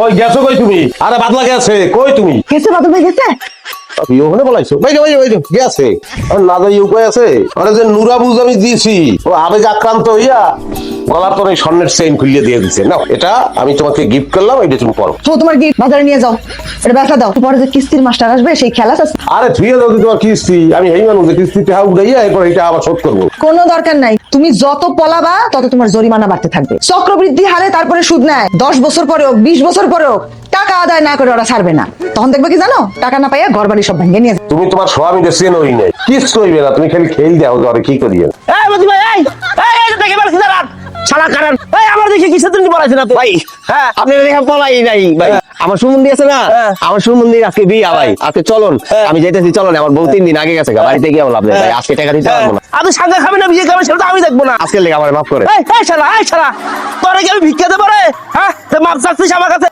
কই গেছো কই তুমি? আরে বাদলা গেছে কই তুমি? গেছে বাদল ভাই গেছে। ওখানে বলাইছো গেছে না যাই উপায় আছে। আরে যে নুরাবুজ আমি দিয়েছি ও আবেগ আক্রান্ত হইয়া গলার তোর এই স্বর্ণের চেইন খুলিয়ে দিয়ে দিছে। না এটা আমি তোমাকে গিফট করলাম, এটা তুমি পড়ো। তো তোমার গিফট বাজারে নিয়ে যাও, এটা বেচা দাও। পরে যে কিস্তির মাস্টার আসবে সেই খেলা আছে। আরে তুই যদি তোমার কিস্তি আমি এই মানুষ কিস্তিতে হাউ উঠাইয়া এরপর এটা আবার শোধ করবো। কোনো দরকার নাই, তুমি যত পলাবা তত তোমার জরিমানা বাড়তে থাকবে। চক্রবৃদ্ধি হারে তারপরে সুদ নেয়। 10 বছর পরে হোক 20 বছর পরে হোক টাকা আদায় না করে ওরা ছাড়বে না। তখন দেখবে কি জানো, টাকা না পাইয়া ঘর বাড়ি সব ভেঙে নিয়ে যাবে। তুমি তোমার স্বামীকে চেনই নাই, কিস কইবে না, তুমি খালি খেল দাও ঘরে কি করিয়ে। এই মতি ভাই, এই দেখে মারছি না রাত শালা কারণ। এই আমার দেখে কিসের জন্য পড়াইছেন আপনি ভাই? হ্যাঁ আপনি দেখে পলাই নাই ভাই। আমার সুমন্দি আছে না, আমার সুমন্দির আজকে বিয়া ভাই। আজকে চলুন, আমি যাইতেছি। চলুন, আমার বউ 3 দিন আগে গেছে বাড়িতে গিয়ে লাভ নেই ভাই। আজকে টাকা দিতে পারবো না। আপনি সাঙ্গা খাবেন না বিয়ে খাবেন সেটা তো আমি দেখবো না। আজকে লেগে আমার মাফ করে। এই শালা তোরে কি আমি ভিক্ষা দেবো রে? হ্যাঁ মাপ চাচ্ছিস আমার কাছে?